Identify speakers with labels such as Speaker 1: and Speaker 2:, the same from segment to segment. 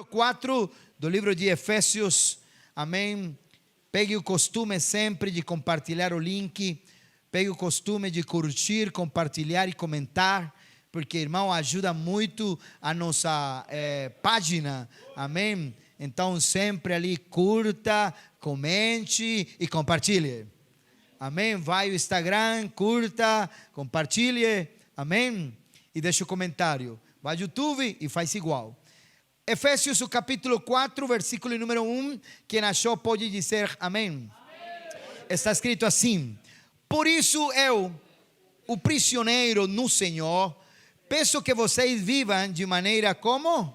Speaker 1: 4 do livro de Efésios, amém? Pegue o costume sempre de compartilhar o link, pegue o costume de curtir, compartilhar e comentar, porque, irmão, ajuda muito a nossa página, amém? Então, sempre ali, curta, comente e compartilhe, amém? Vai ao Instagram, curta, compartilhe, amém? E deixa o comentário. Vai ao YouTube e faz igual. Efésios, o capítulo 4, versículo número 1. Quem achou pode dizer amém. Amém. Está escrito assim: por isso eu, o prisioneiro no Senhor, peço que vocês vivam de maneira como?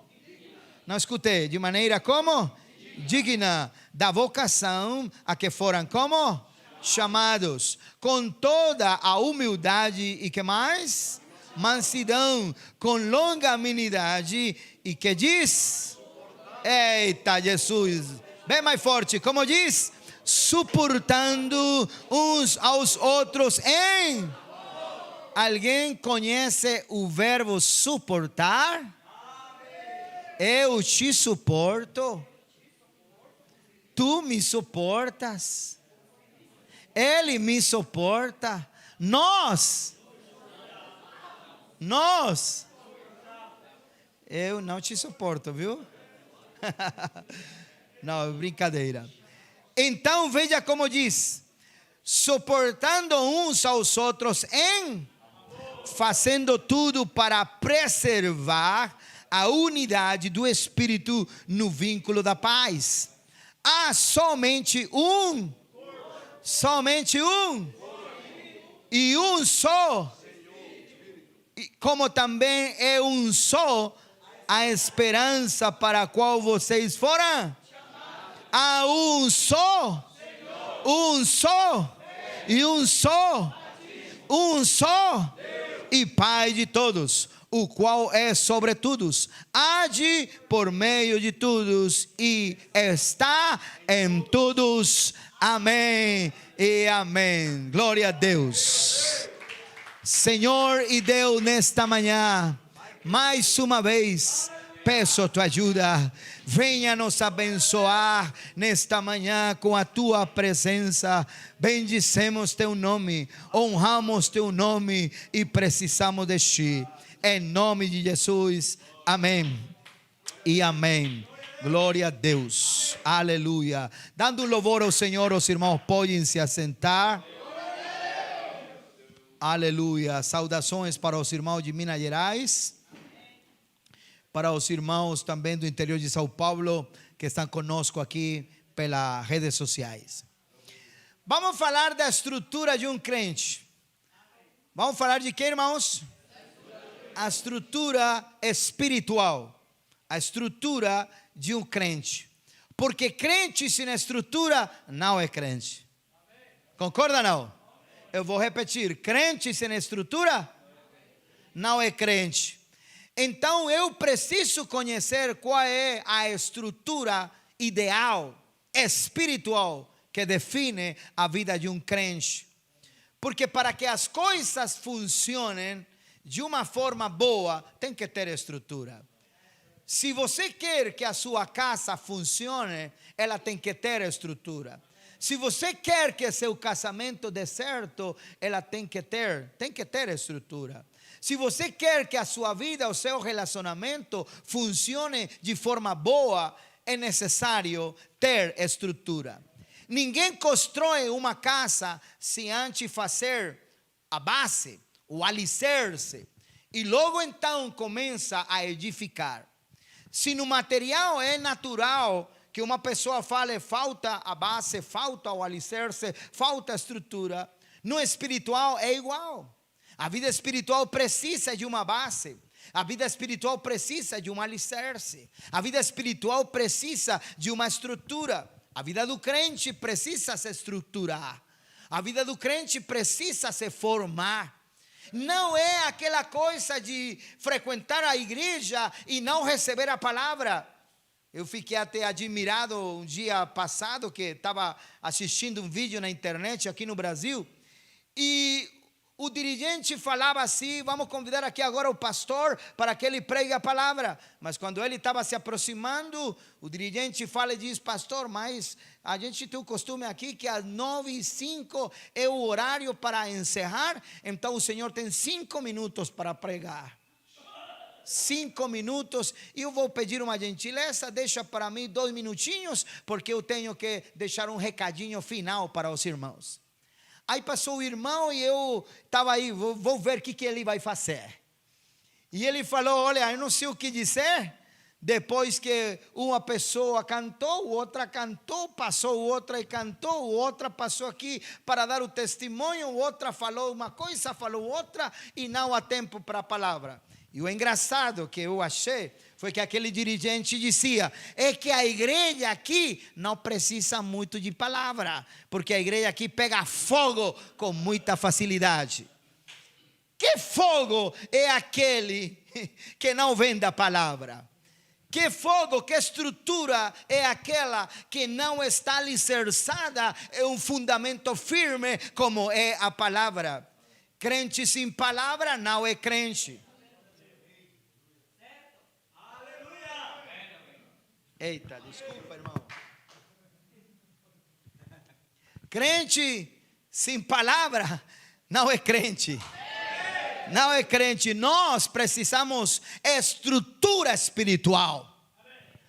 Speaker 1: Não escutei. De maneira como? Digna da vocação a que foram como? Chamados. Com toda a humildade e que mais? Mansidão, com longanimidade e que diz? Eita Jesus, bem mais forte, como diz? Suportando uns aos outros em... Alguém conhece o verbo suportar? Eu te suporto, tu me suportas, ele me suporta, nós, eu não te suporto, viu? Não, brincadeira. Então veja como diz: suportando uns aos outros em, fazendo tudo para preservar a unidade do Espírito no vínculo da paz. Há somente um, e um só, como também é um só a esperança para a qual vocês foram. Há um só, e um só, e Pai de todos, o qual é sobre todos, age por meio de todos e está em todos. Amém e amém. Glória a Deus. Senhor e Deus, nesta manhã, mais uma vez, peço a tua ajuda. Venha nos abençoar nesta manhã com a tua presença. Bendicemos teu nome, honramos teu nome e precisamos de ti. Em nome de Jesus, amém e amém. Glória a Deus, aleluia. Dando louvor ao Senhor, os irmãos podem se assentar. Aleluia. Saudações para os irmãos de Minas Gerais, para os irmãos também do interior de São Paulo que estão conosco aqui pelas redes sociais. Vamos falar da estrutura de um crente. Vamos falar de quê, irmãos? A estrutura espiritual. A estrutura de um crente. Porque crente sem estrutura não é crente. Concorda ou não? Eu vou repetir: crente sem estrutura não é crente. Então eu preciso conhecer qual é a estrutura ideal, espiritual, que define a vida de um crente. Porque para que as coisas funcionem de uma forma boa, tem que ter estrutura. Se você quer que a sua casa funcione, ela tem que ter estrutura. Se você quer que seu casamento dê certo, ela tem que ter estrutura. Se você quer que a sua vida, o seu relacionamento funcione de forma boa, é necessário ter estrutura. Ninguém constrói uma casa sem antes fazer a base, o alicerce, e logo então começa a edificar. Se no material é natural que uma pessoa fale falta a base, falta o alicerce, falta a estrutura, no espiritual é igual. A vida espiritual precisa de uma base. A vida espiritual precisa de um alicerce. A vida espiritual precisa de uma estrutura. A vida do crente precisa se estruturar. A vida do crente precisa se formar. Não é aquela coisa de frequentar a igreja e não receber a palavra. Eu fiquei até admirado um dia passado que estava assistindo um vídeo na internet aqui no Brasil. E o dirigente falava assim: vamos convidar aqui agora o pastor para que ele pregue a palavra. Mas quando ele estava se aproximando, o dirigente fala e diz: pastor, mas a gente tem o costume aqui que às 9:05 é o horário para encerrar, então o senhor tem 5 minutos para pregar. 5 minutos, e eu vou pedir uma gentileza, deixa para mim 2 minutinhos, porque eu tenho que deixar um recadinho final para os irmãos. Aí passou o irmão e eu estava aí, vou ver o que ele vai fazer. E ele falou: olha, eu não sei o que dizer. Depois que uma pessoa cantou, outra cantou, passou outra e cantou, outra passou aqui para dar o testemunho, outra falou uma coisa, falou outra, e não há tempo para a palavra. E o engraçado que eu achei foi que aquele dirigente dizia: é que a igreja aqui não precisa muito de palavra, porque a igreja aqui pega fogo com muita facilidade. Que fogo é aquele que não vem da palavra? Que fogo, que estrutura é aquela que não está alicerçada em um fundamento firme como é a palavra? Crente sem palavra não é crente. Eita, desculpa, irmão. Crente sem palavra não é crente. Não é crente. Nós precisamos estrutura espiritual.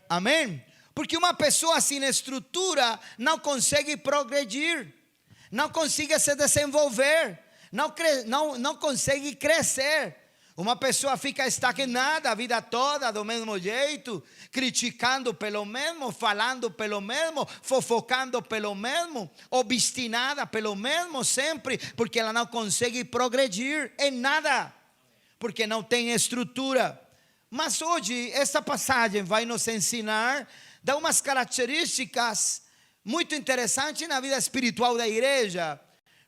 Speaker 1: Amém? Porque uma pessoa sem estrutura não consegue progredir, não consegue se desenvolver, não consegue crescer. Uma pessoa fica estagnada a vida toda do mesmo jeito, criticando pelo mesmo, falando pelo mesmo, fofocando pelo mesmo, obstinada pelo mesmo sempre, porque ela não consegue progredir em nada, porque não tem estrutura. Mas hoje esta passagem vai nos ensinar, dá umas características muito interessantes na vida espiritual da igreja.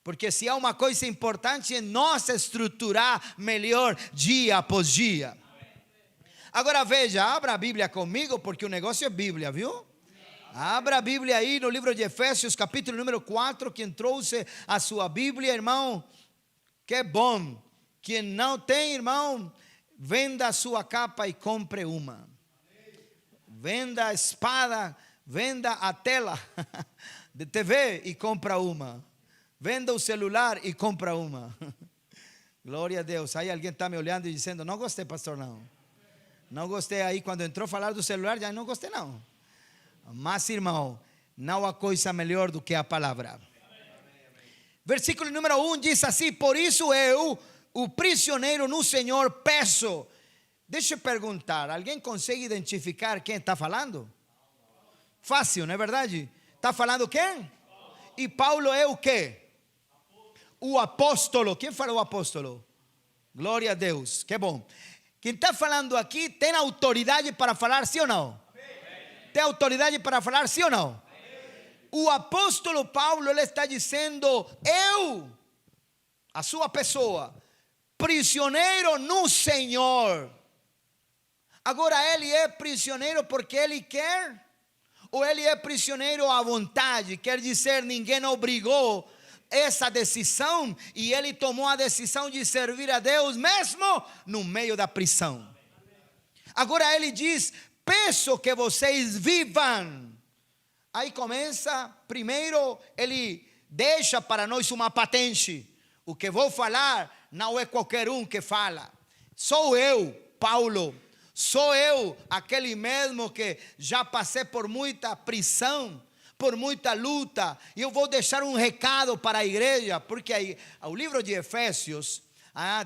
Speaker 1: Porque se há uma coisa importante é nós estruturar melhor dia após dia. Agora veja, abra a Bíblia comigo, porque o negócio é Bíblia, viu? Abra a Bíblia aí no livro de Efésios, capítulo número 4. Quem trouxe a sua Bíblia, irmão, que bom. Quem não tem, irmão, venda a sua capa e compre uma. Venda a espada, venda a tela de TV e compra uma. Venda o celular e compra uma. Glória a Deus. Aí alguém está me olhando e dizendo: não gostei, pastor, não. Não gostei. Aí quando entrou a falar do celular, já não gostei, não. Mas, irmão, não há coisa melhor do que a palavra. Versículo número 1 diz assim: por isso eu, o prisioneiro no Senhor, peço. Deixa eu perguntar, alguém consegue identificar quem está falando? Fácil, não é verdade? Está falando quem? E Paulo é o quê? O apóstolo. Quem falou apóstolo? Glória a Deus, que bom. Quem está falando aqui tem autoridade para falar, sim ou não? Tem autoridade para falar, sim ou não? O apóstolo Paulo, ele está dizendo: eu, a sua pessoa, prisioneiro no Senhor. Agora ele é prisioneiro porque ele quer? Ou ele é prisioneiro à vontade? Quer dizer, ninguém obrigou essa decisão e ele tomou a decisão de servir a Deus mesmo no meio da prisão. Agora ele diz: peço que vocês vivam. Aí começa, primeiro ele deixa para nós uma patente. O que vou falar não é qualquer um que fala. Sou eu, Paulo. Sou eu, aquele mesmo que já passei por muita prisão, por muita luta. E eu vou deixar um recado para a igreja, porque aí, o livro de Efésios,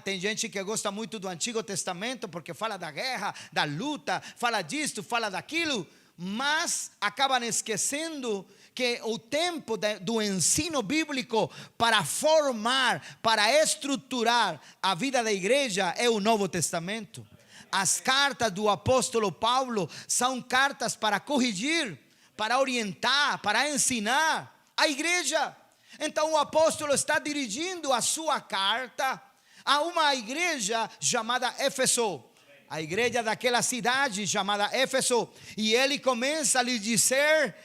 Speaker 1: tem gente que gosta muito do Antigo Testamento, porque fala da guerra, da luta, fala disto, fala daquilo, mas acabam esquecendo que o tempo do ensino bíblico para formar, para estruturar a vida da igreja é o Novo Testamento. As cartas do apóstolo Paulo são cartas para corrigir, para orientar, para ensinar a igreja. Então o apóstolo está dirigindo a sua carta a uma igreja chamada Éfeso, a igreja daquela cidade chamada Éfeso, e ele começa a lhe dizer: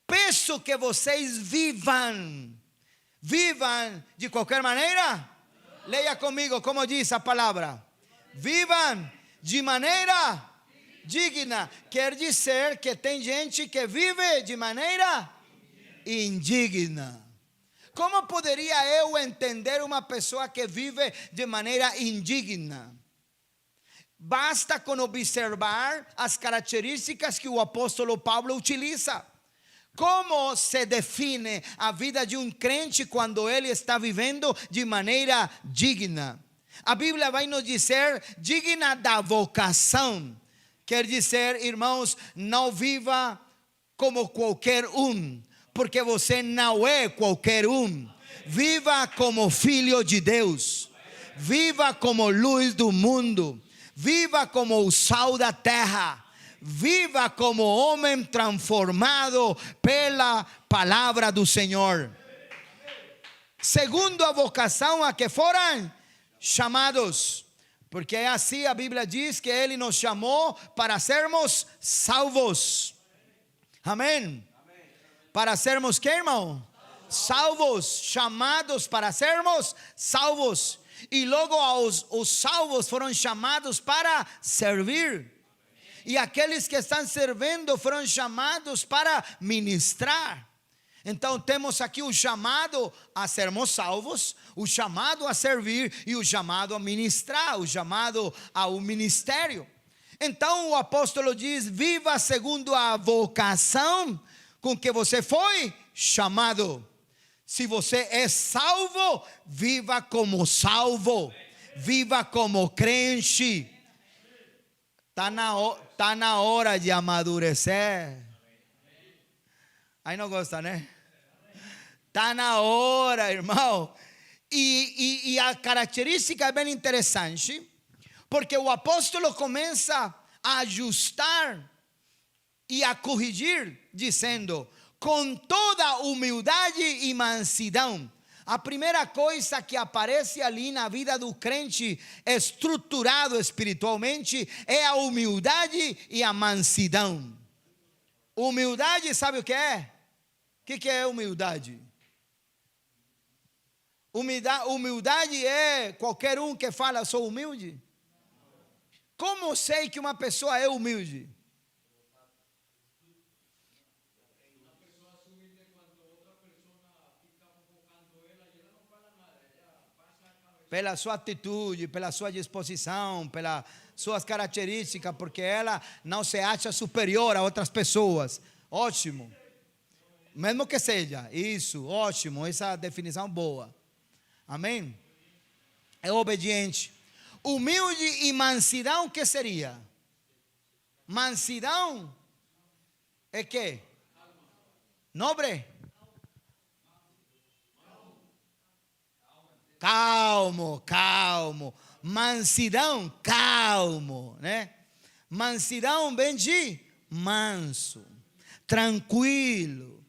Speaker 1: peço que vocês vivam de qualquer maneira? Leia comigo como diz a palavra. Vivam de maneira digna. Quer dizer que tem gente que vive de maneira indigna. Como poderia eu entender uma pessoa que vive de maneira indigna? Basta com observar as características que o apóstolo Paulo utiliza. Como se define a vida de um crente quando ele está vivendo de maneira digna? A Bíblia vai nos dizer digna da vocação. Quer dizer, irmãos, não viva como qualquer um, porque você não é qualquer um. Viva como filho de Deus. Viva como luz do mundo. Viva como o sal da terra. Viva como homem transformado pela palavra do Senhor. Segundo a vocação a que foram chamados. Porque é assim a Bíblia diz que Ele nos chamou para sermos salvos. Amém. Para sermos que, irmão? Salvos. Chamados para sermos salvos. E logo os salvos foram chamados para servir. E aqueles que estão servindo foram chamados para ministrar. Então temos aqui o chamado a sermos salvos, o chamado a servir e o chamado a ministrar, o chamado ao ministério. Então o apóstolo diz: viva segundo a vocação com que você foi chamado. Se você é salvo, viva como salvo, viva como crente. Está na hora de amadurecer. Aí não gosta, né? Está na hora, irmão. E a característica é bem interessante, porque o apóstolo começa a ajustar e a corrigir, dizendo: com toda humildade e mansidão. A primeira coisa que aparece ali na vida do crente estruturado espiritualmente é a humildade e a mansidão. Humildade, sabe o que é? O que é humildade? Humildade é qualquer um que fala sou humilde. Como sei que uma pessoa é humilde? Pela sua atitude, pela sua disposição, pelas suas características, porque ela não se acha superior a outras pessoas. Ótimo. Mesmo que seja, isso, ótimo, essa definição boa. Amém? É obediente. Humilde e mansidão, o que seria? Mansidão é que? Nobre? Calmo. Mansidão, calmo, né? Mansidão vem de manso, tranquilo.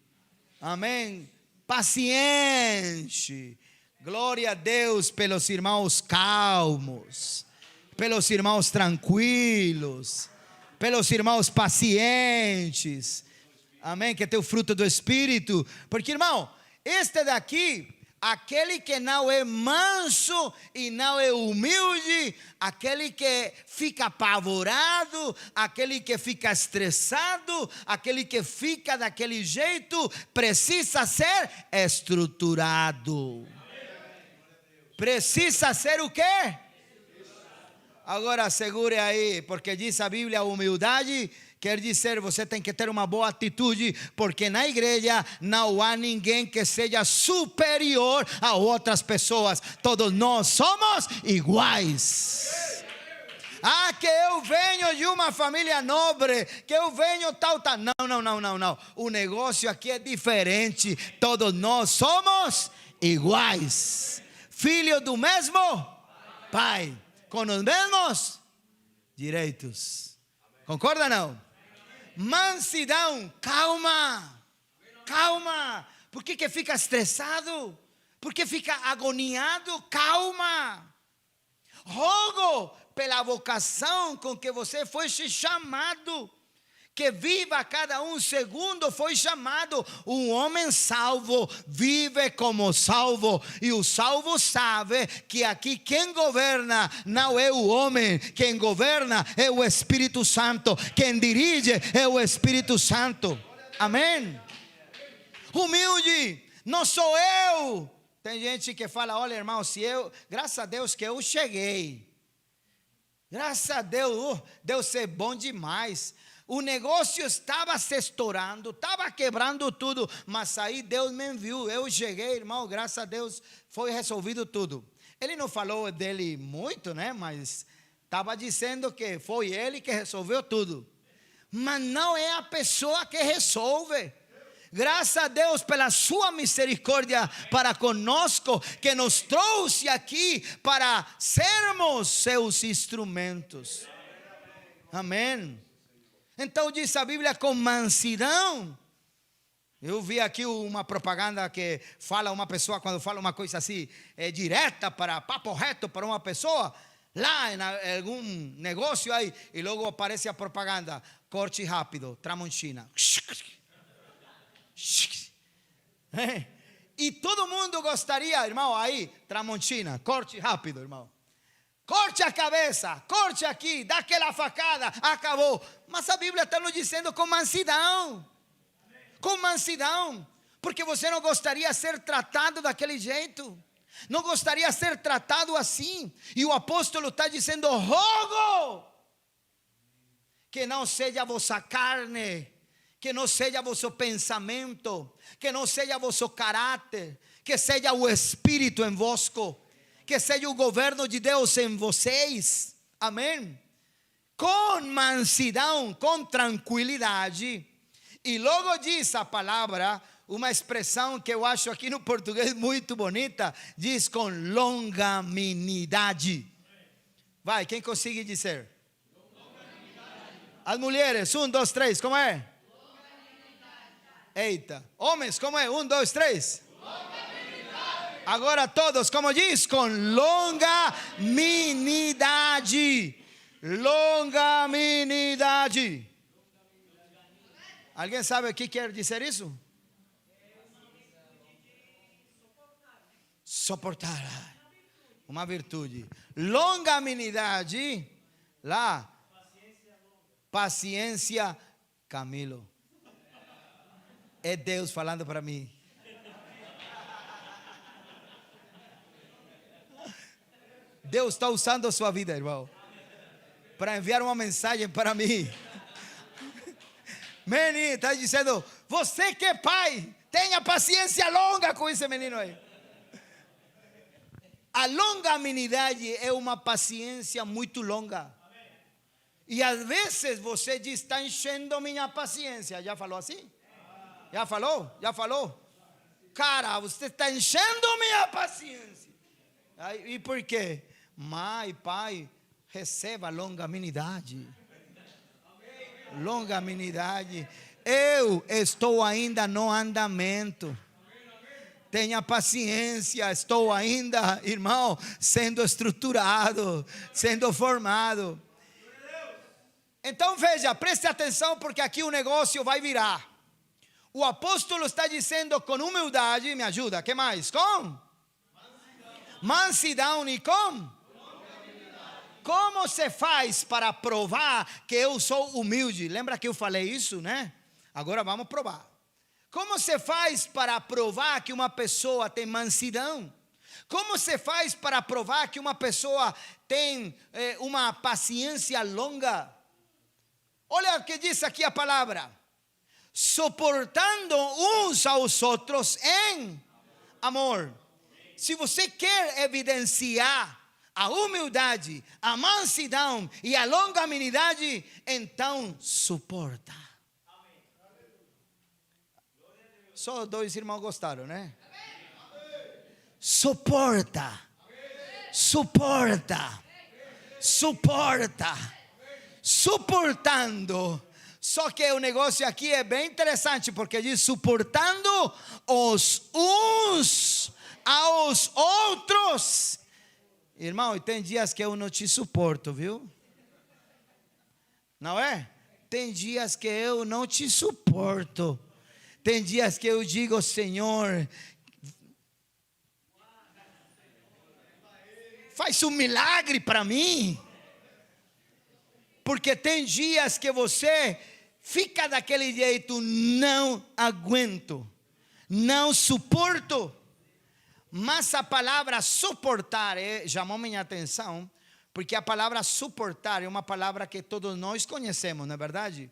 Speaker 1: Amém? Paciente. Glória a Deus pelos irmãos calmos, pelos irmãos tranquilos, pelos irmãos pacientes. Amém? Que tem o fruto do Espírito. Porque, irmão, este daqui, aquele que não é manso e não é humilde, aquele que fica apavorado, aquele que fica estressado, aquele que fica daquele jeito, precisa ser estruturado. Precisa ser o quê? Agora segure aí, porque diz a Bíblia, a humildade quer dizer, você tem que ter uma boa atitude, porque na igreja não há ninguém que seja superior a outras pessoas. Todos nós somos iguais. Ah, que eu venho de uma família nobre, que eu venho tal. Não. O negócio aqui é diferente. Todos nós somos iguais. Filho do mesmo Pai, com os mesmos direitos. Concorda não? Mansidão, calma. Por que fica estressado? Por que fica agoniado? Calma. Rogo pela vocação com que você foi chamado. que viva cada um segundo foi chamado. Um homem salvo vive como salvo, e o salvo sabe que aqui quem governa não é o homem, quem governa é o Espírito Santo, quem dirige é o Espírito Santo. Amém? Humilde, não sou eu. Tem gente que fala: olha, irmão, se eu, graças a Deus que eu cheguei, graças a Deus, Deus é bom demais. O negócio estava se estourando, estava quebrando tudo, mas aí Deus me enviou, eu cheguei, irmão, graças a Deus foi resolvido tudo. Ele não falou dele muito, né? Mas estava dizendo que foi ele que resolveu tudo. Mas não é a pessoa que resolve. Graças a Deus pela sua misericórdia para conosco, que nos trouxe aqui para sermos seus instrumentos. Amém. Então diz a Bíblia, com mansidão. Eu vi aqui uma propaganda que fala uma pessoa, quando fala uma coisa assim, direta, para papo reto para uma pessoa, lá em algum negócio aí, e logo aparece a propaganda: corte rápido, Tramontina. E todo mundo gostaria, irmão, aí, Tramontina, corte rápido, irmão. Corte a cabeça, corte aqui, dá aquela facada, acabou. Mas a Bíblia está nos dizendo com mansidão. Com mansidão. Porque você não gostaria de ser tratado daquele jeito. Não gostaria de ser tratado assim. E o apóstolo está dizendo: rogo que não seja a vossa carne, que não seja vosso pensamento, que não seja vosso caráter, que seja o Espírito em vosco, que seja o governo de Deus em vocês. Amém? Com mansidão, com tranquilidade. E logo diz a palavra, uma expressão que eu acho aqui no português muito bonita, diz com longanimidade. Vai, quem consegue dizer? As mulheres, 1, 2, 3, como é? Eita, homens, como é? 1, 2, 3. Agora todos, como diz? Com longanimidade. Longanimidade. Alguém sabe o que quer dizer isso? Suportar. Uma virtude. Longanimidade. Lá. Paciência, Camilo. É Deus falando para mim. Deus está usando a sua vida, irmão, para enviar uma mensagem para mim. Menino, está dizendo: você que é pai, tenha paciência longa com esse menino aí. A longanimidade é uma paciência muito longa. E às vezes você diz: está enchendo minha paciência. Já falou assim? Já falou? Já falou? Cara, você está enchendo minha paciência. E por quê? Mãe, pai, receba longanimidade. Longanimidade. Eu estou ainda no andamento. Tenha paciência, estou ainda, irmão, sendo estruturado, sendo formado. Então veja, preste atenção, porque aqui o negócio vai virar. O apóstolo está dizendo com humildade, me ajuda, que mais? Com mansidão e com? Como se faz para provar que eu sou humilde? Lembra que eu falei isso, né? Agora vamos provar. Como se faz para provar que uma pessoa tem mansidão? Como se faz para provar que uma pessoa tem uma paciência longa? Olha o que diz aqui a palavra: suportando uns aos outros em amor. Se você quer evidenciar a humildade, a mansidão e a longanimidade, então suporta. Só 2 irmãos gostaram, né? Suporta. Suporta. Suporta. Suportando. Só que o negócio aqui é bem interessante, porque diz suportando os uns aos outros. Irmão, e tem dias que eu não te suporto, viu? Não é? tem dias que eu não te suporto. Tem dias que eu digo, Senhor, faz um milagre para mim. Porque tem dias que você fica daquele jeito, não aguento, não suporto. Mas a palavra suportar chamou minha atenção, porque a palavra suportar é uma palavra que todos nós conhecemos, não é verdade?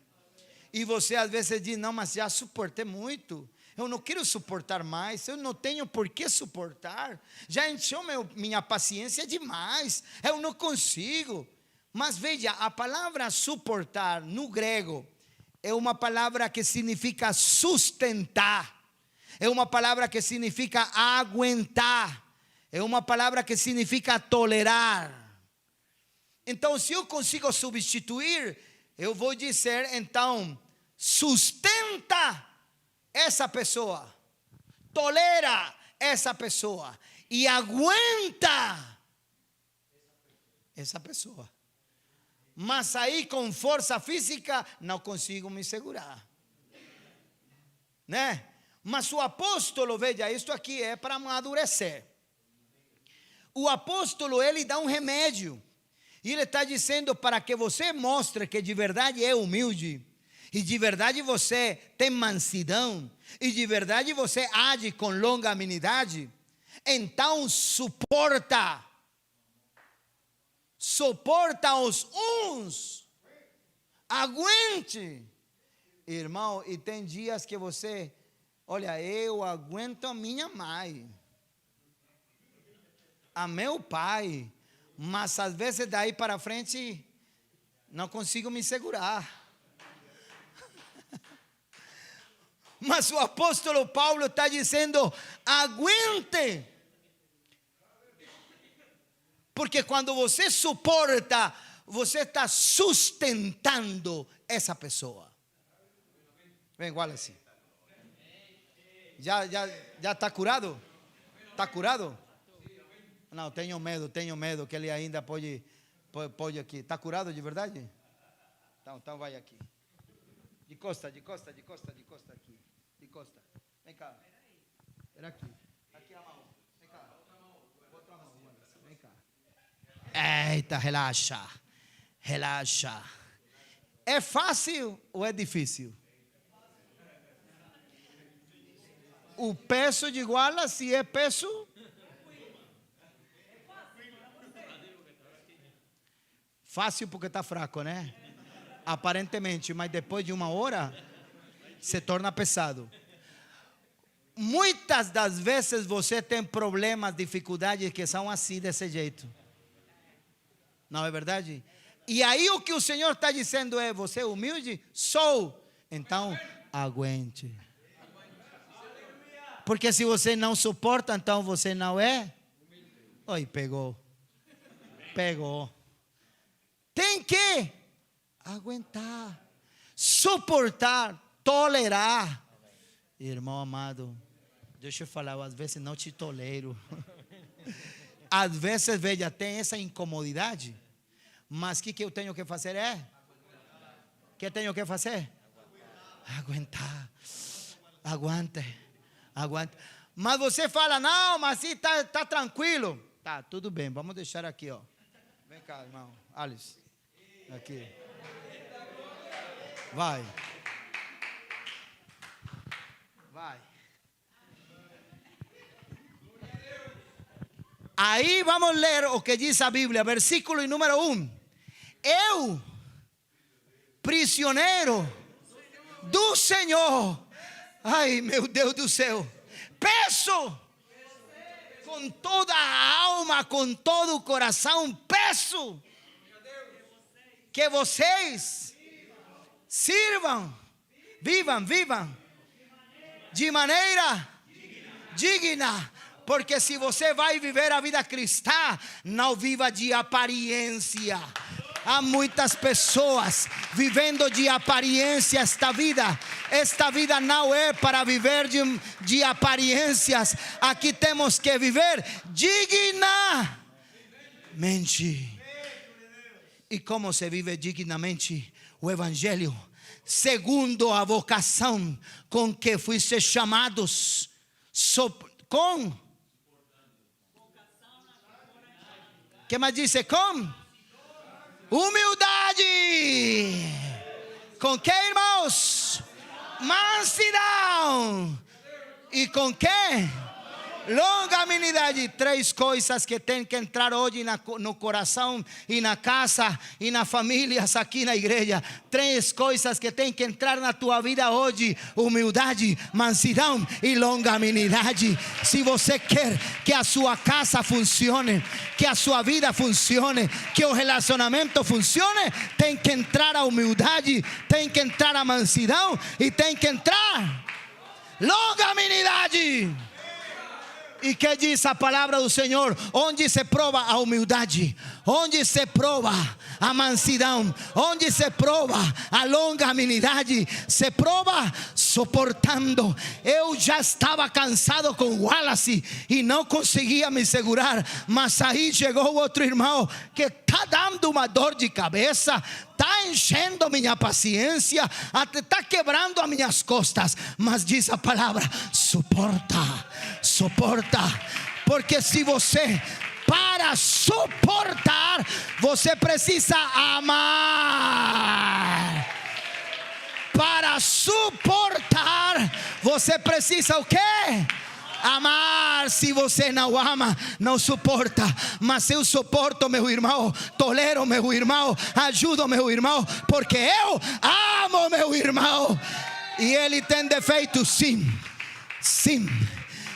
Speaker 1: E você às vezes diz, não, mas já suportei muito, eu não quero suportar mais, eu não tenho por que suportar, já encheu minha paciência demais, eu não consigo. Mas veja, a palavra suportar no grego é uma palavra que significa sustentar, é uma palavra que significa aguentar, é uma palavra que significa tolerar. Então, se eu consigo substituir, eu vou dizer, então, sustenta essa pessoa, tolera essa pessoa e aguenta essa pessoa. Mas aí com força física não consigo me segurar, né? Mas o apóstolo, veja, isto aqui é para amadurecer. O apóstolo, ele dá um remédio. E ele está dizendo para que você mostre que de verdade é humilde, e de verdade você tem mansidão, e de verdade você age com longanimidade. Então suporta os uns, aguente, irmão. E tem dias que você, olha, eu aguento a minha mãe, a meu pai, mas às vezes daí para frente não consigo me segurar. Mas o apóstolo Paulo está dizendo, aguente. Porque quando você suporta, você está sustentando essa pessoa. Vem, igual assim. Já está curado? Está curado? Não, tenho medo que ele ainda pode aqui. Está curado de verdade? Então vai aqui. De costa aqui. De costa. Vem cá. Era aqui. Aqui a mão. Vem cá. Outra mão. Vem cá. Eita, relaxa. É fácil ou é difícil? O peso de iguala, se é peso. Fácil porque está fraco, né? Aparentemente, mas depois de uma hora se torna pesado. Muitas das vezes você tem problemas, dificuldades que são assim, desse jeito. Não é verdade? E aí o que o Senhor está dizendo é, você é humilde? Sou. Então, aguente. Porque se você não suporta, então você não é. Oi, pegou. Tem que aguentar, suportar, tolerar. Irmão amado, deixa eu falar, às vezes não te tolero. Às vezes, veja, tem essa incomodidade. Mas o que eu tenho que fazer é? O que tenho que fazer? Aguentar. Aguante. Mas você fala, não, mas se está tranquilo. Tá, tudo bem, vamos deixar aqui, ó. Vem cá, irmão, Alice. Aqui. Vai. Aí vamos ler o que diz a Bíblia, versículo número 1. Eu, prisioneiro do Senhor, ai meu Deus do céu, peço com toda a alma, com todo o coração, peço que vocês sirvam, vivam de maneira digna. Porque se você vai viver a vida cristã, não viva de aparência. Há muitas pessoas vivendo de aparência esta vida. Esta vida não é para viver de aparências. Aqui temos que viver dignamente. E como se vive dignamente? o evangelho, segundo a vocação com que fuiste chamados, com, que mais diz? Com humildade. Com que, irmãos? Mansidão. E com que? Longanimidade. 3 coisas que tem que entrar hoje no coração e na casa e nas famílias aqui na igreja. 3 coisas que tem que entrar na tua vida hoje: humildade, mansidão e longanimidade. Se você quer que a sua casa funcione, que a sua vida funcione, que o relacionamento funcione, tem que entrar a humildade, tem que entrar a mansidão e tem que entrar longanimidade. E que diz a palavra do Senhor? Onde se prova a humildade, onde se prova a mansidão, onde se prova a longanimidade, se prova suportando. Eu já estava cansado com Wallace e não conseguia me segurar, mas aí chegou outro irmão que está dando uma dor de cabeça, está enchendo minha paciência, até está quebrando as minhas costas, mas diz a palavra: suporta, suporta. Porque se você, para suportar, você precisa amar. Para suportar, você precisa o quê? Amar. Se você não ama, não suporta. Mas eu suporto, meu irmão, tolero, meu irmão, ajudo, meu irmão, porque eu amo, meu irmão. E ele tem defeitos, sim, sim.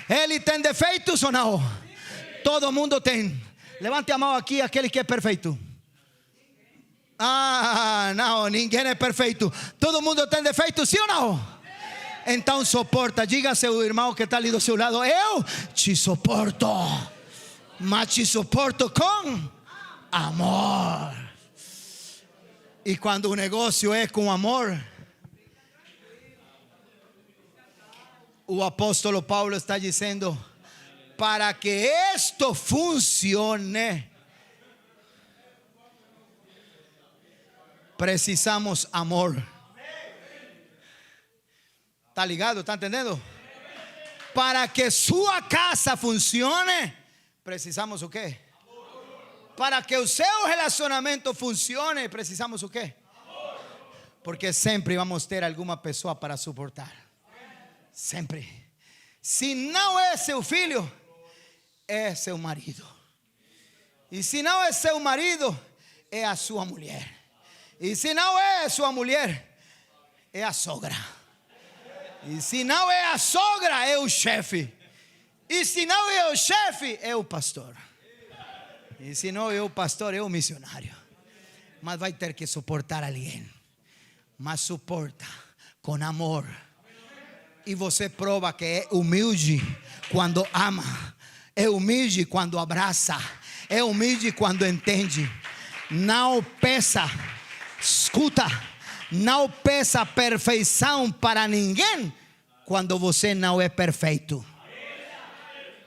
Speaker 1: Ele tem defeitos ou não? Todo mundo tem. Levante a mão aqui, aquele que é perfeito. Ah, não, ninguém é perfeito. Todo mundo tem defeitos, sim ou não? Então suporta. Diga ao seu irmão que está ali do seu lado: eu te suporto, mas te suporto com amor. E quando o negócio é com amor, o apóstolo Paulo está dizendo: para que esto funcione, precisamos amor. ¿Está ligado? ¿Está entendendo? Para que sua casa funcione, precisamos o quê? Para que o seu relacionamento funcione, precisamos o quê? Porque sempre vamos ter alguma pessoa para suportar. Sempre. Se não é seu filho, é seu marido. E se não é seu marido, é a sua mulher. E se não é sua mulher, é a sogra. E se não é a sogra, é o chefe. E se não é o chefe, é o pastor. E se não é o pastor, é o missionário. Mas vai ter que suportar alguém. Mas suporta com amor. E você prova que é humilde quando ama, é humilde quando abraça, é humilde quando entende. Não peça, escuta, não peça perfeição para ninguém quando você não é perfeito.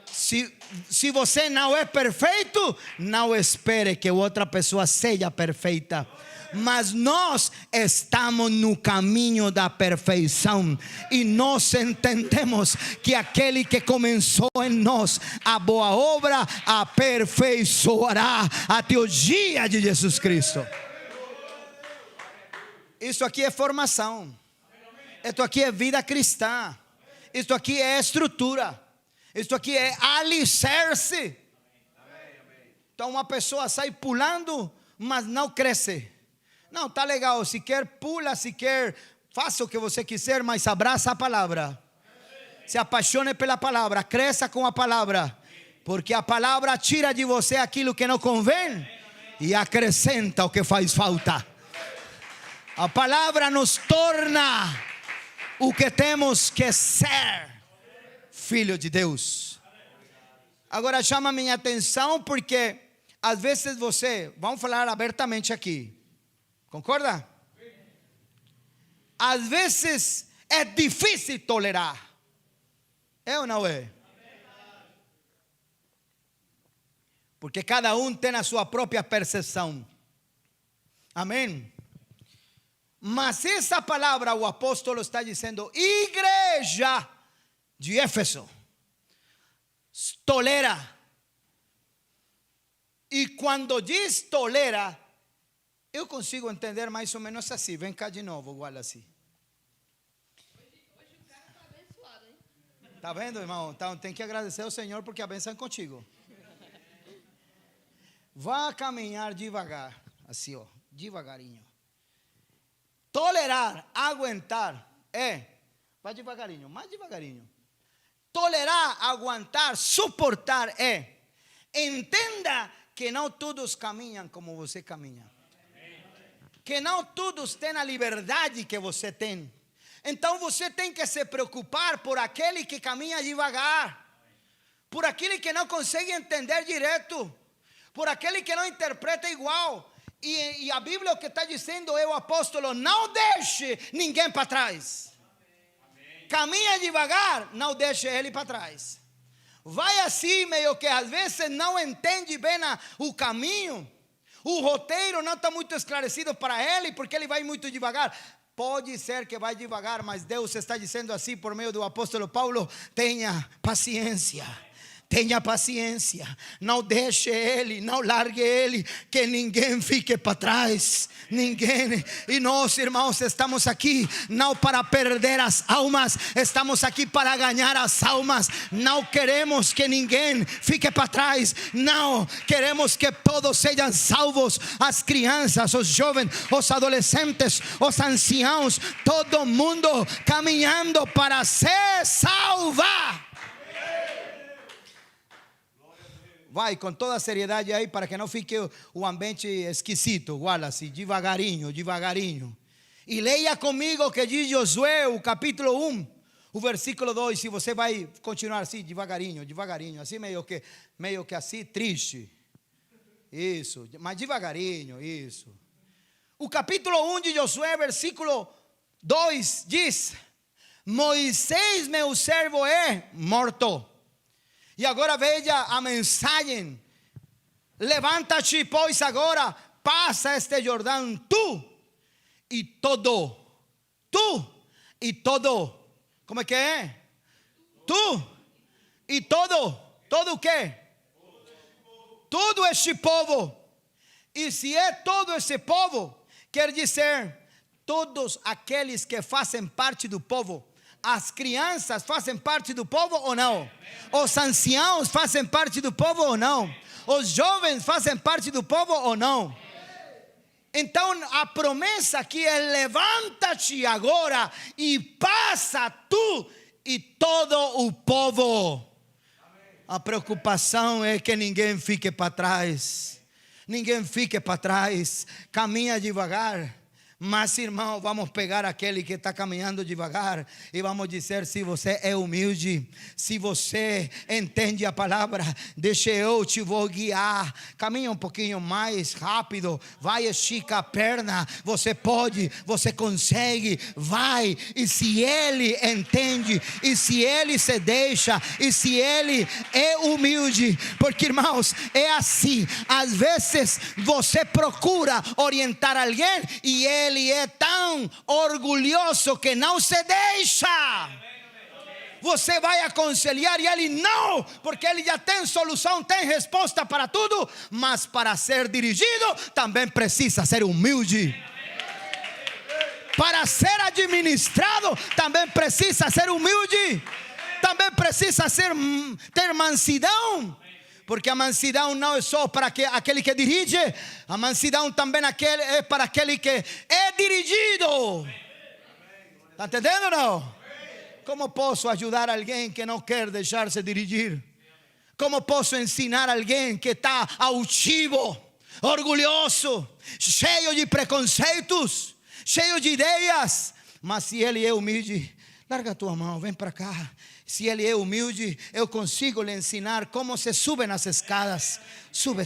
Speaker 1: Se você não é perfeito, não espere que outra pessoa seja perfeita. Mas nós estamos no caminho da perfeição. E nós entendemos que aquele que começou em nós a boa obra aperfeiçoará até o dia de Jesus Cristo. Isso aqui é formação. Isso aqui é vida cristã. Isso aqui é estrutura. Isso aqui é alicerce. Então uma pessoa sai pulando, mas não cresce. Não, tá legal, se quer pula, se quer faça o que você quiser, mas abraça a palavra. Se apaixone pela palavra, cresça com a palavra. Porque a palavra tira de você aquilo que não convém e acrescenta o que faz falta. A palavra nos torna o que temos que ser, filho de Deus. Agora chama minha atenção porque às vezes você, vamos falar abertamente aqui, concorda? Às vezes é difícil tolerar. É ou não é? Porque cada um tem a sua própria percepção. Amém? Mas essa palavra o apóstolo está dizendo: igreja de Éfeso, tolera. E quando diz tolera, eu consigo entender mais ou menos assim. Vem cá de novo, igual assim.
Speaker 2: Hoje o cara está abençoado, hein?
Speaker 1: Tá vendo, irmão? Então tem que agradecer ao Senhor porque a bênção é contigo. Vá caminhar devagar, assim, ó, devagarinho. Tolerar, aguentar, vai devagarinho, mais devagarinho. Tolerar, aguentar, suportar entenda que não todos caminham como você caminha. Que não todos têm a liberdade que você tem. Então você tem que se preocupar por aquele que caminha devagar, por aquele que não consegue entender direito, por aquele que não interpreta igual. E a Bíblia o que está dizendo é o apóstolo: não deixe ninguém para trás. Caminha devagar, não deixe ele para trás. Vai assim, meio que às vezes não entende bem o caminho. O roteiro não está muito esclarecido para ele, porque ele vai muito devagar. Pode ser que vai devagar, mas Deus está dizendo assim por meio do apóstolo Paulo: tenha paciência. Tenha paciência, não deixe ele, não largue ele, que ninguém fique para trás, ninguém. E nós, irmãos, estamos aqui não para perder as almas, estamos aqui para ganhar as almas. Não queremos que ninguém fique para trás, não, queremos que todos sejam salvos, as crianças, os jovens, os adolescentes, os anciãos, todo mundo caminhando para ser salvo. Vai com toda a seriedade aí, para que não fique o ambiente esquisito. Igual assim, devagarinho, devagarinho. E leia comigo o que diz Josué, o capítulo 1, o versículo 2. Se você vai continuar assim, devagarinho, devagarinho, assim meio que assim, triste. Isso, mas devagarinho, isso. O capítulo 1 de Josué, versículo 2 diz: Moisés, meu servo, é morto. E agora veja a mensagem: levanta-te, pois agora passa este Jordão, tu e todo, como é que é? Tu e todo o quê? Todo este povo. E se é todo esse povo, quer dizer todos aqueles que fazem parte do povo. As crianças fazem parte do povo ou não? Os anciãos fazem parte do povo ou não? Os jovens fazem parte do povo ou não? Então a promessa aqui é: levanta-te agora e passa tu e todo o povo. A preocupação é que ninguém fique para trás. Ninguém fique para trás. Caminha devagar. Mas, irmão, vamos pegar aquele que está caminhando devagar e vamos dizer: se você é humilde, se você entende a palavra, deixa eu te vou guiar. Caminha um pouquinho mais rápido, vai, estica a perna. Você pode, você consegue, vai. E se ele entende, e se ele se deixa, e se ele é humilde, porque, irmãos, é assim. Às vezes você procura orientar alguém e ele é tão orgulhoso que não se deixa. Você vai aconselhar e ele não, porque ele já tem solução, tem resposta para tudo. Mas para ser dirigido também precisa ser humilde. Para ser administrado também precisa ser humilde. Também precisa ter mansidão. Porque a mansidão não é só para aquele que dirige, a mansidão também é para aquele que é dirigido. Está entendendo ou não? Como posso ajudar alguém que não quer deixar-se dirigir? Como posso ensinar alguém que está altivo, orgulhoso, cheio de preconceitos, cheio de ideias? Mas se ele é humilde, larga a tua mão, vem para cá. Se ele é humilde, eu consigo lhe ensinar como se sube nas escadas. Sube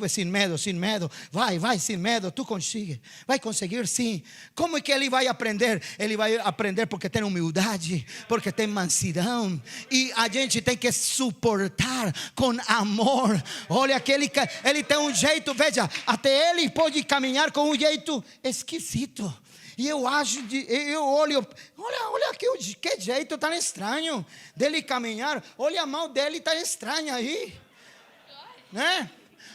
Speaker 1: sem medo, sem medo. Vai sem medo, tu consegue. Vai conseguir sim. Como é que ele vai aprender? Ele vai aprender porque tem humildade, porque tem mansidão. E a gente tem que suportar com amor. Olha que ele tem um jeito, veja, até ele pode caminhar com um jeito esquisito. E eu acho, eu olho, olha aqui, que jeito tão estranho dele caminhar. Olha a mão dele, está estranha aí, né?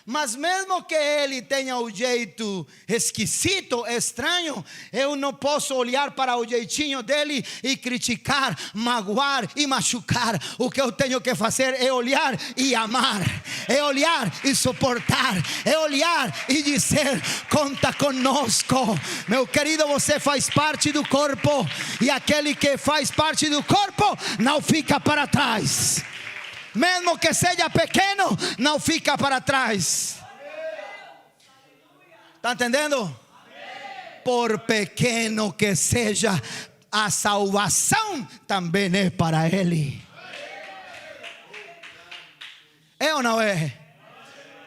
Speaker 1: Mas mesmo que ele tenha o jeito esquisito, estranho, eu não posso olhar para o jeitinho dele e criticar, magoar e machucar. O que eu tenho que fazer é olhar e amar, é olhar e suportar, é olhar e dizer: conta conosco. Meu querido, você faz parte do corpo, e aquele que faz parte do corpo não fica para trás. Mesmo que seja pequeno, não fica para trás. Está entendendo? Por pequeno que seja, a salvação também é para ele. É ou não é?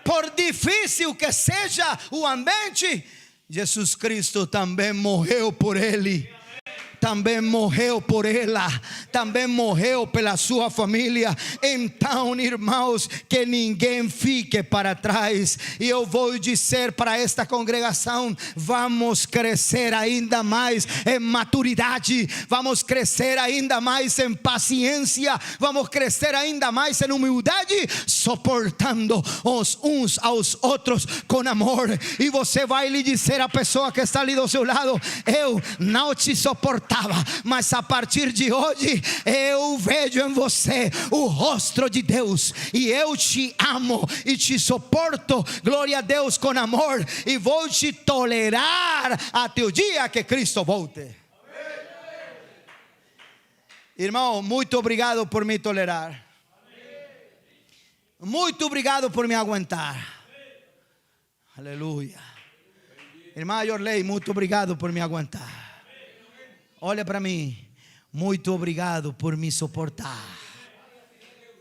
Speaker 1: Por difícil que seja o ambiente, Jesus Cristo também morreu por ele. Também morreu por ela, também morreu pela sua família. Então, irmãos, que ninguém fique para trás. E eu vou dizer para esta congregação: vamos crescer ainda mais em maturidade, vamos crescer ainda mais em paciência, vamos crescer ainda mais em humildade, suportando os uns aos outros com amor. E você vai lhe dizer à pessoa que está ali do seu lado: eu não te suportava, mas a partir de hoje eu vejo em você o rosto de Deus, e eu te amo e te suporto, glória a Deus, com amor, e vou te tolerar até o dia que Cristo volte. Irmão, muito obrigado por me tolerar. Muito obrigado por me aguentar. Aleluia. Irmã Yorley, muito obrigado por me aguentar. Olha para mim, muito obrigado por me suportar.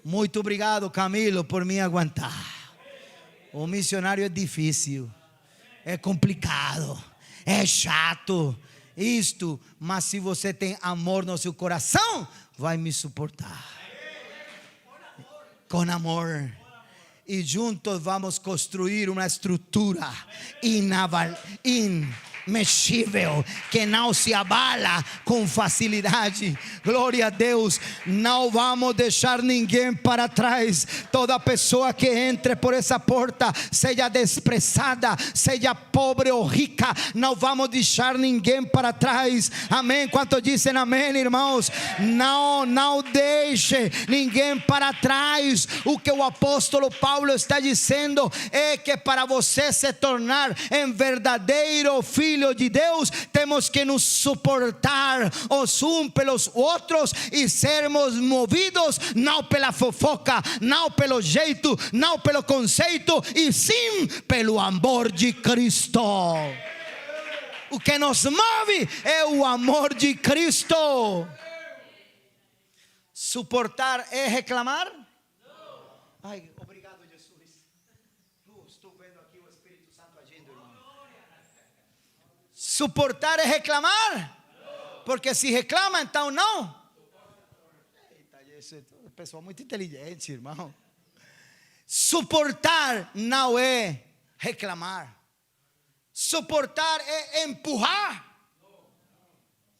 Speaker 1: Muito obrigado, Camilo, por me aguentar. O missionário é difícil, é complicado, é chato, mas se você tem amor no seu coração, vai me suportar. Com amor. E juntos vamos construir uma estrutura imexível, que não se abala com facilidade. Glória a Deus. Não vamos deixar ninguém para trás. Toda pessoa que entre por essa porta, seja desprezada, seja pobre ou rica, não vamos deixar ninguém para trás. Amém? Quanto dizem amém, irmãos? Não deixe ninguém para trás. O que o apóstolo Paulo está dizendo é que para você se tornar em verdadeiro filho de Deus, temos que nos suportar os uns pelos outros e sermos movidos não pela fofoca, não pelo jeito, não pelo conceito, e sim pelo amor de Cristo. O que nos move é o amor de Cristo. Suportar é reclamar? Ai, obrigado, Jesus. Estou vendo aqui o Espírito Santo agindo, irmão. Suportar é reclamar? Porque se reclama, então não. Eita, esse pessoal muito inteligente, irmão. Suportar não é reclamar. Suportar é empurrar.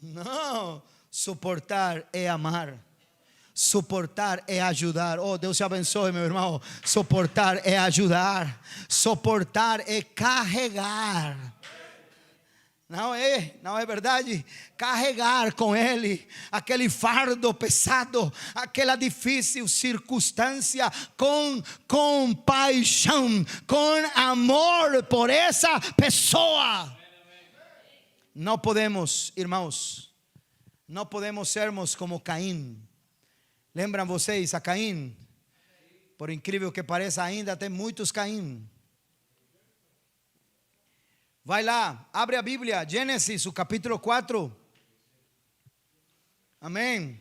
Speaker 1: Não. Suportar é amar. Suportar é ajudar. Oh, Deus te abençoe, meu irmão. Suportar é ajudar. Suportar é carregar. Não é verdade? Carregar com ele aquele fardo pesado, aquela difícil circunstância, com compaixão, com amor por essa pessoa. Não podemos, irmãos, não podemos sermos como Caim. Lembram vocês a Caim? Por incrível que pareça, ainda tem muitos Caim. Vai lá, abre a Bíblia, Gênesis, o capítulo 4. Amém.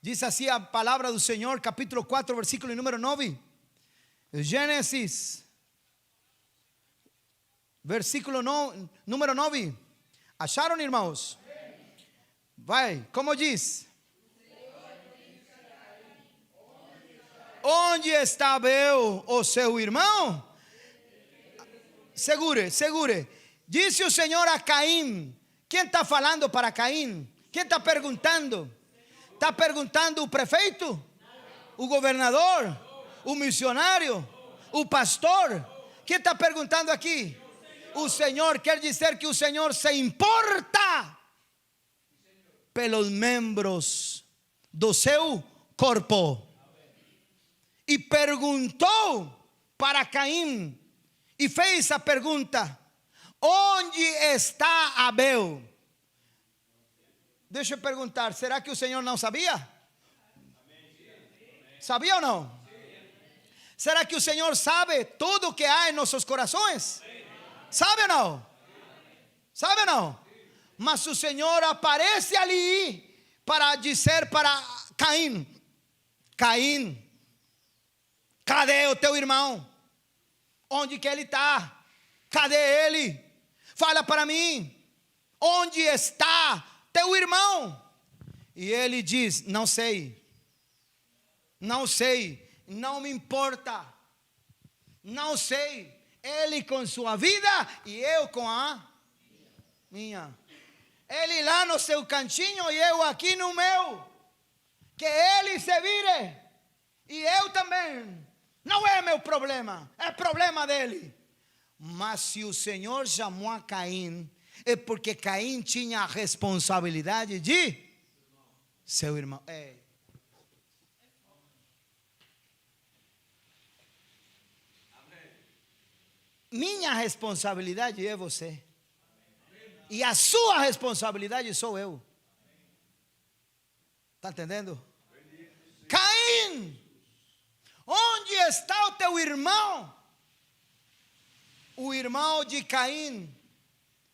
Speaker 1: Diz assim a palavra do Senhor, capítulo 4, versículo número 9. Gênesis, versículo número 9. ¿Acharon, irmãos? Vai, como diz? Onde está Abel, o seu irmão? Segure. Disse o Senhor a Caim. Quem está falando para Caim? Quem está perguntando? ¿Está perguntando o prefeito? ¿O governador? ¿O missionário? ¿O pastor? Quem está perguntando aqui? O Senhor. Quer dizer que o Senhor se importa pelos membros do seu corpo. E perguntou para Caim e fez a pergunta: onde está Abel? Deixa eu perguntar, será que o Senhor não sabia? Sabia ou não? Será que o Senhor sabe tudo o que há em nossos corações? Sabe ou não? Sabe ou não? Mas o Senhor aparece ali para dizer para Caim: Caim, cadê o teu irmão? Onde que ele está? Cadê ele? Fala para mim, onde está teu irmão? E ele diz: não sei, não sei, não me importa, não sei. Ele com sua vida e eu com a minha. Ele lá no seu cantinho e eu aqui no meu. Que ele se vire e eu também. Não é meu problema, é problema dele. Mas se o Senhor chamou a Caim, é porque Caim tinha a responsabilidade de seu irmão. Minha responsabilidade é você. E a sua responsabilidade sou eu. Está entendendo? Caim, onde está o teu irmão? O irmão de Caim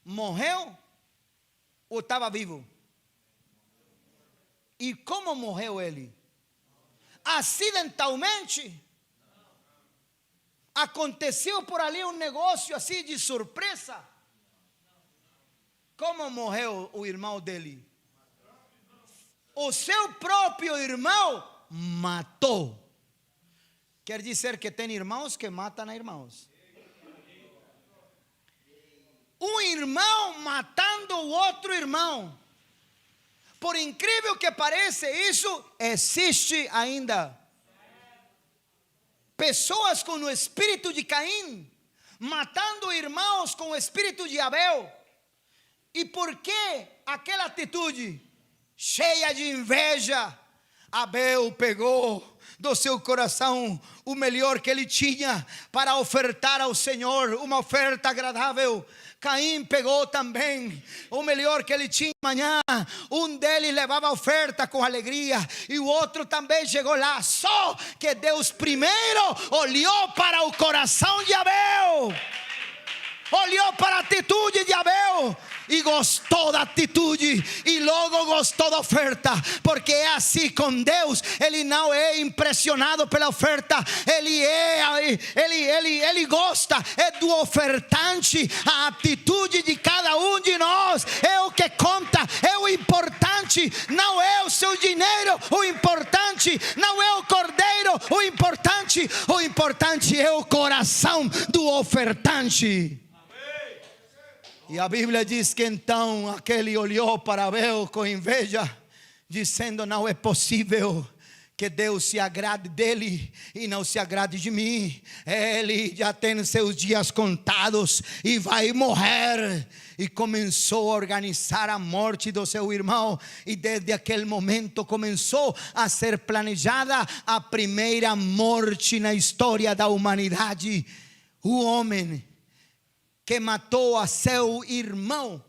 Speaker 1: morreu ou estava vivo? E como morreu ele? Acidentalmente? Aconteceu por ali um negócio assim de surpresa? Como morreu o irmão dele? O seu próprio irmão matou. Quer dizer que tem irmãos que matam a irmãos. Um irmão matando o outro irmão. Por incrível que pareça, isso existe ainda. Pessoas com o espírito de Caim matando irmãos com o espírito de Abel. E por que aquela atitude? Cheia de inveja. Abel pegou do seu coração o melhor que ele tinha para ofertar ao Senhor, uma oferta agradável. Caim pegou também o melhor que ele tinha amanhã. Um deles levava a oferta com alegria e o outro também chegou lá. Só que Deus primeiro olhou para o coração de Abel, olhou para a atitude de Abel e gostou da atitude e logo gostou da oferta, porque é assim com Deus. Ele não é impressionado pela oferta, ele gosta do ofertante. A atitude de cada um de nós é o que conta, é o importante. Não é o seu dinheiro o importante, não é o cordeiro o importante é o coração do ofertante. E a Bíblia diz que então aquele olhou para Abel com inveja, dizendo: não é possível que Deus se agrade dele e não se agrade de mim. Ele já tem seus dias contados e vai morrer. E começou a organizar a morte do seu irmão. E desde aquele momento começou a ser planejada a primeira morte na história da humanidade. O homem que matou a seu irmão.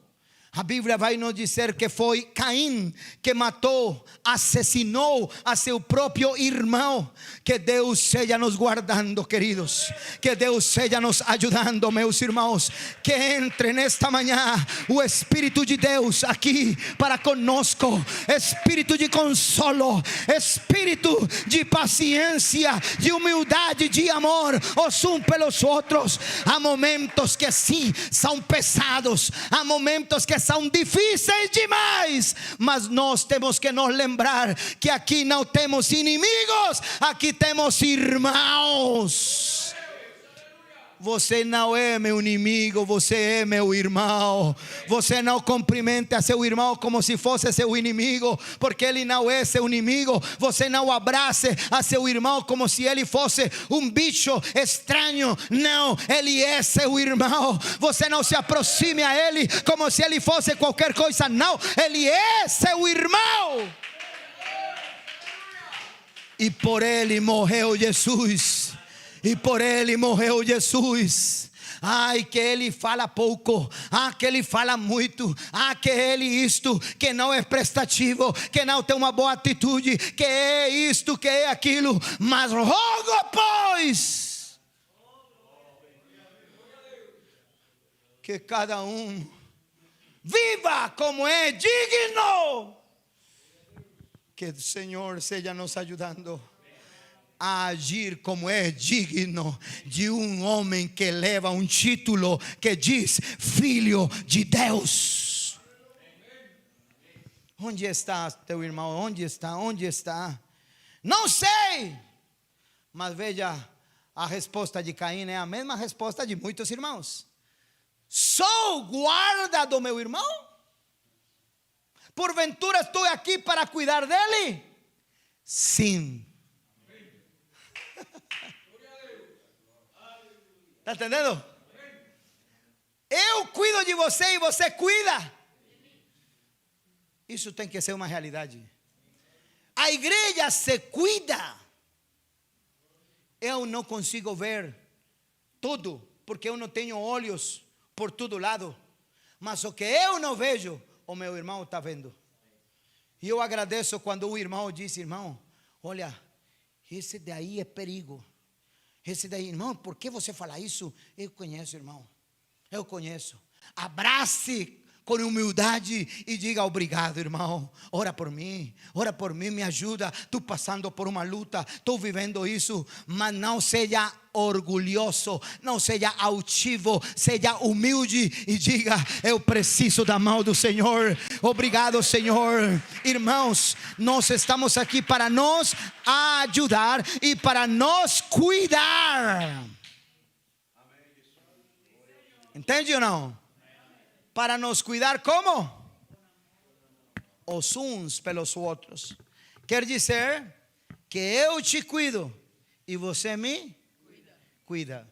Speaker 1: A Bíblia vai nos dizer que foi Caim que matou, assassinou a seu próprio irmão. Que Deus seja nos guardando, queridos. Que Deus seja nos ajudando, meus irmãos. Que entre nesta manhã o Espírito de Deus aqui para conosco. Espírito de consolo, Espírito de paciência, de humildade, de amor, os uns pelos outros. Há momentos que sim, são pesados. Há momentos que são difíceis demais, mas nós temos que nos lembrar que aqui não temos inimigos, aqui temos irmãos. Você não é meu inimigo, você é meu irmão. Você não cumprimente a seu irmão como se fosse seu inimigo, porque ele não é seu inimigo. Você não abrace a seu irmão como se ele fosse um bicho estranho. Não, ele é seu irmão. Você não se aproxime a ele como se ele fosse qualquer coisa. Não, ele é seu irmão. E por ele morreu Jesus. E por ele morreu Jesus. Ai, que ele fala pouco, que ele fala muito, que ele isto, que não é prestativo, que não tem uma boa atitude, que é isto, que é aquilo. Mas rogo, pois, que cada um viva como é digno. Que o Senhor seja nos ajudando a agir como é digno de um homem que leva um título que diz Filho de Deus. Onde está teu irmão? Onde está? Onde está? Não sei. Mas veja, a resposta de Caim é a mesma resposta de muitos irmãos. Sou guarda do meu irmão? Porventura estou aqui para cuidar dele? Sim. Está entendendo? Eu cuido de você e você cuida. Isso tem que ser uma realidade. A igreja se cuida. Eu não consigo ver tudo, porque eu não tenho olhos por todo lado. Mas o que eu não vejo, o meu irmão está vendo. E eu agradeço quando o irmão diz: irmão, olha, esse daí é perigo. Esse daí, irmão, por que você fala isso? Eu conheço, irmão. Eu conheço. Abrace com humildade e diga: obrigado, irmão. Ora por mim, me ajuda. Estou passando por uma luta, estou vivendo isso. Mas não seja orgulhoso, não seja altivo, seja humilde e diga: eu preciso da mão do Senhor. Obrigado, Senhor. Irmãos, nós estamos aqui para nos ajudar e para nos cuidar. Entende ou não? Para nos cuidar como? Os uns pelos outros. Quer dizer que eu te cuido e você me cuida.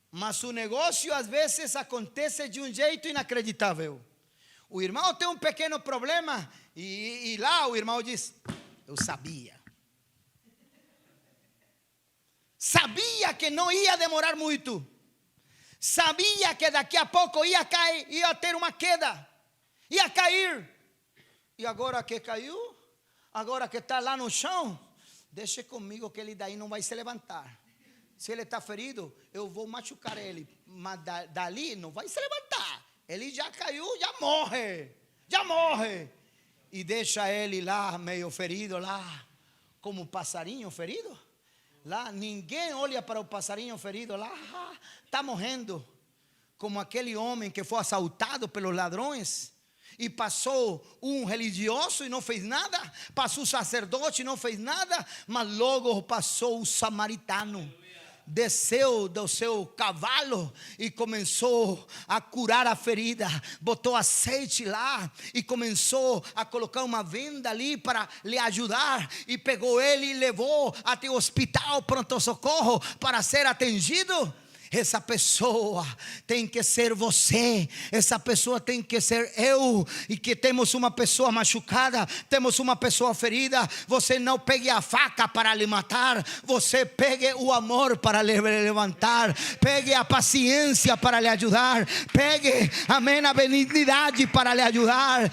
Speaker 1: Mas o negócio às vezes acontece de um jeito inacreditável. O irmão tem um pequeno problema e lá o irmão diz: eu sabia. Sabia que não ia demorar muito. Sabia que daqui a pouco ia cair, ia ter uma queda, ia cair. E agora que caiu, agora que está lá no chão, deixe comigo que ele daí não vai se levantar. Se ele está ferido, eu vou machucar ele, mas dali não vai se levantar. Ele já caiu, já morre. E deixa ele lá meio ferido lá, como um passarinho ferido. Lá ninguém olha para o passarinho ferido lá, está morrendo. Como aquele homem que foi assaltado pelos ladrões e passou um religioso e não fez nada, passou o sacerdote e não fez nada, mas logo passou o samaritano. Desceu do seu cavalo e começou a curar a ferida, botou azeite lá e começou a colocar uma venda ali para lhe ajudar, e pegou ele e levou até o hospital pronto-socorro para ser atendido. Essa pessoa tem que ser você, essa pessoa tem que ser eu. E que temos uma pessoa machucada, temos uma pessoa ferida, você não pegue a faca para lhe matar, você pegue o amor para lhe levantar, pegue a paciência para lhe ajudar, pegue, amém, a benignidade para lhe ajudar.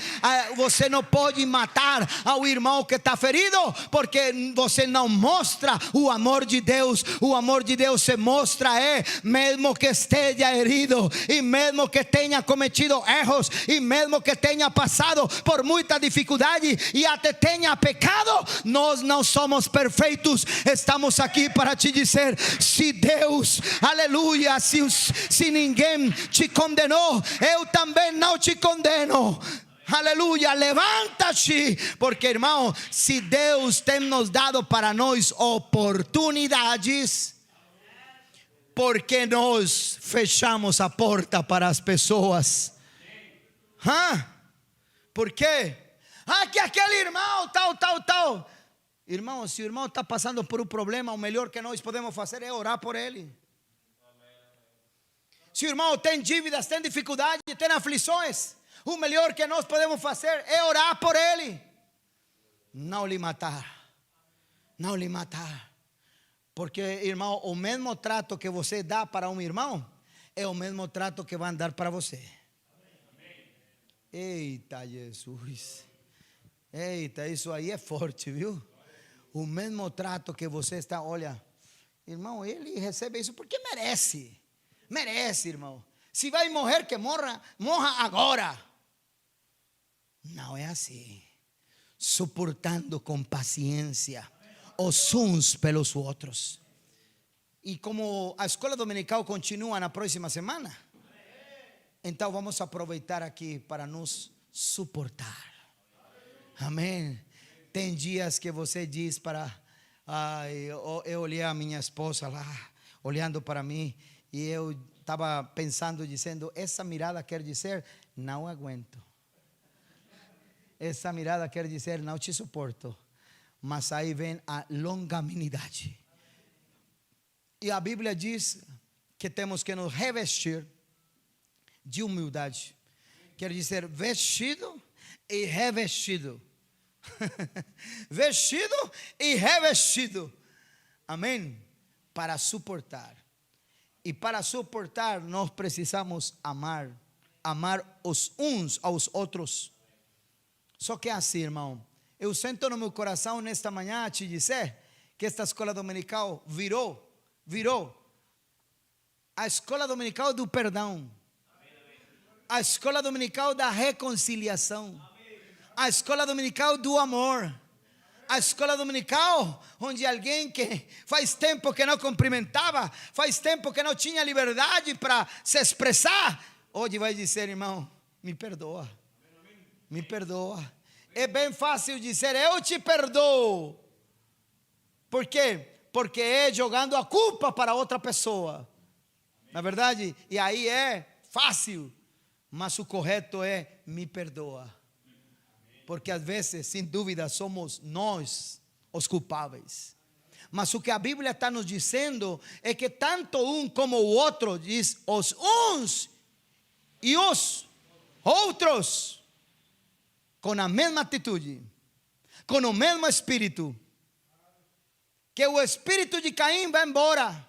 Speaker 1: Você não pode matar ao irmão que está ferido, porque você não mostra o amor de Deus. O amor de Deus se mostra mesmo que esteja herido, e mesmo que tenha cometido erros, e mesmo que tenha passado por muita dificuldade e até tenha pecado, nós não somos perfeitos. Estamos aqui para te dizer: se Deus, aleluia, se ninguém te condenou, eu também não te condeno. Aleluia, levanta-te, porque, irmão, se Deus tem nos dado para nós oportunidades, por que nós fechamos a porta para as pessoas? Por quê? Que aquele irmão tal. Irmão, se o irmão está passando por um problema, o melhor que nós podemos fazer é orar por ele. Se o irmão tem dívidas, tem dificuldade, tem aflições, o melhor que nós podemos fazer é orar por ele. Não lhe matar. Porque, irmão, o mesmo trato que você dá para um irmão é o mesmo trato que vão dar para você. Eita, Jesus. Eita, isso aí é forte, viu? O mesmo trato que você está, olha, irmão, ele recebe isso porque merece. Merece, irmão. Se vai morrer, que morra agora. Não é assim. Suportando com paciência os uns pelos outros. E como a escola dominical continua na próxima semana, então vamos aproveitar aqui para nos suportar. Amém. Tem dias que você diz para... eu olhei a minha esposa lá, olhando para mim, e eu estava pensando, dizendo, essa mirada quer dizer, não aguento. Essa mirada quer dizer, não te suporto. Mas aí vem a longanimidade. E a Bíblia diz que temos que nos revestir de humildade. Quer dizer, vestido e revestido. Vestido e revestido. Amém? Para suportar. E para suportar nós precisamos amar. Amar os uns aos outros. Só que assim, irmão, eu sinto no meu coração nesta manhã a te dizer que esta escola dominical virou a escola dominical do perdão, a escola dominical da reconciliação, a escola dominical do amor, a escola dominical onde alguém que faz tempo que não cumprimentava, faz tempo que não tinha liberdade para se expressar, hoje vai dizer, irmão, me perdoa. Me perdoa. É bem fácil dizer, eu te perdoo. Por quê? Porque é jogando a culpa para outra pessoa. Na verdade, e aí é fácil. Mas o correto é, me perdoa. Porque às vezes, sem dúvida, somos nós os culpáveis. Mas o que a Bíblia está nos dizendo é que tanto um como o outro, diz os uns e os outros, com a mesma atitude, com o mesmo espírito, que o espírito de Caim vai embora,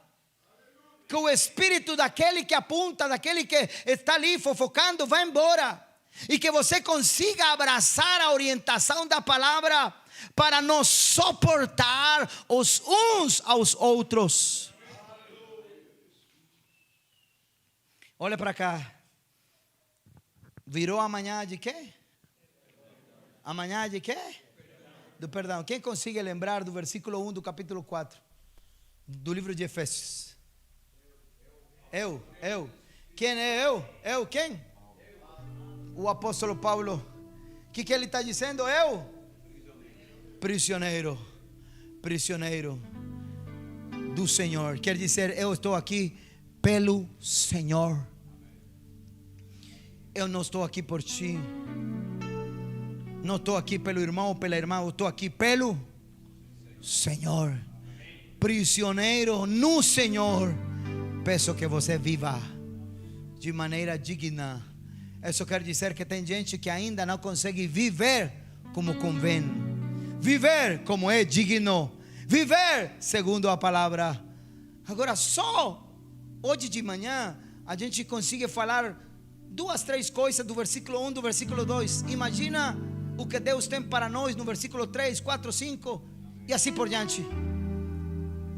Speaker 1: que o espírito daquele que apunta, daquele que está ali fofocando, vai embora, e que você consiga abraçar a orientação da palavra para nos suportar os uns aos outros. Olha para cá. Virou amanhã de quê? Amanhã de quê? Do perdão. Quem consegue lembrar do versículo 1 do capítulo 4 do livro de Efésios? Eu. Quem é eu? Eu quem? O apóstolo Paulo. O que ele está dizendo? Eu? Prisioneiro do Senhor. Quer dizer, eu estou aqui pelo Senhor. Eu não estou aqui por ti. Não estou aqui pelo irmão ou pela irmã. Eu estou aqui pelo Senhor. Prisioneiro no Senhor. Peço que você viva de maneira digna. Isso quer dizer que tem gente que ainda não consegue viver como convém, viver como é digno, viver segundo a palavra. Agora só hoje de manhã a gente consegue falar 2, 3 coisas do versículo 1, do versículo 2. Imagina o que Deus tem para nós no versículo 3, 4, 5 e assim por diante.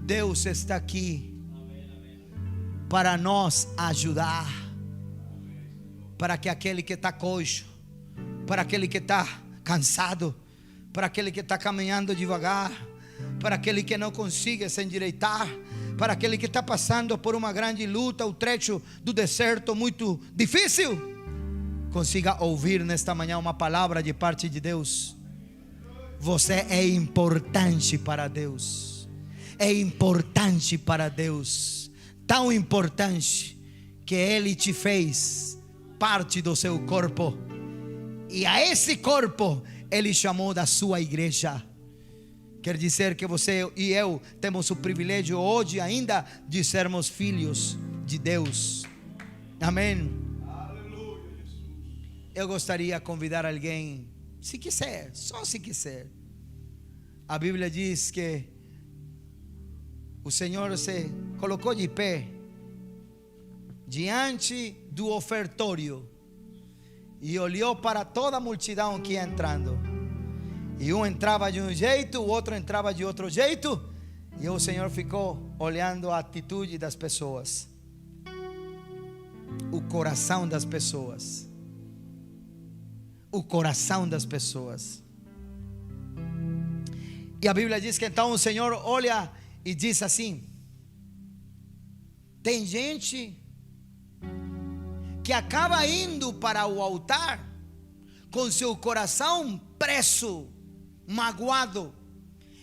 Speaker 1: Deus está aqui para nos ajudar, para que aquele que está coxo, para aquele que está cansado, para aquele que está caminhando devagar, para aquele que não consiga se endireitar, para aquele que está passando por uma grande luta, o trecho do deserto muito difícil, consiga ouvir nesta manhã uma palavra de parte de Deus. Você é importante para Deus. É importante para Deus. tão importante que Ele te fez parte do seu corpo, e a esse corpo Ele chamou da sua igreja. Quer dizer que você e eu temos o privilégio hoje ainda de sermos filhos de Deus. Amém. Eu gostaria de convidar alguém, se quiser, só se quiser. A Bíblia diz que o Senhor se colocou de pé diante do ofertório e olhou para toda a multidão que ia entrando. E um entrava de um jeito, o outro entrava de outro jeito, e o Senhor ficou olhando a atitude das pessoas, o coração das pessoas. O coração das pessoas. E a Bíblia diz que então o Senhor olha e diz assim: tem gente que acaba indo para o altar com seu coração preso, magoado.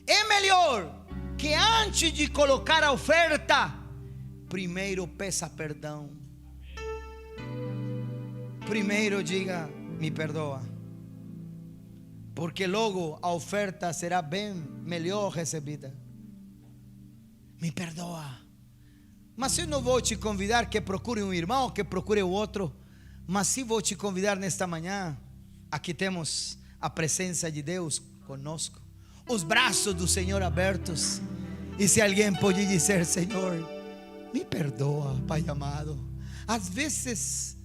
Speaker 1: É melhor que antes de colocar a oferta, primeiro peça perdão. Primeiro diga: me perdoa, porque logo a oferta será bem melhor recebida. Me perdoa. Mas eu não vou te convidar que procure um irmão, que procure o outro, mas sim vou te convidar nesta manhã. Aqui temos a presença de Deus conosco, os braços do Senhor abertos. E se alguém pode dizer: Senhor, me perdoa, Pai amado, às vezes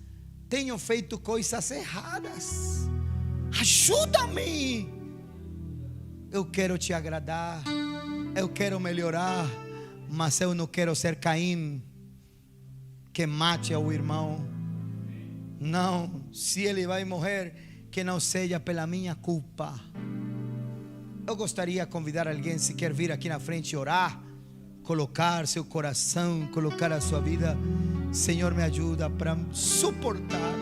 Speaker 1: tenho feito coisas erradas, ajuda-me. Eu quero te agradar, eu quero melhorar, mas eu não quero ser Caim, que mate ao irmão. Não, se ele vai morrer, que não seja pela minha culpa. Eu gostaria de convidar alguém, se quer vir aqui na frente e orar, colocar seu coração, colocar a sua vida. Senhor, me ajuda para suportar.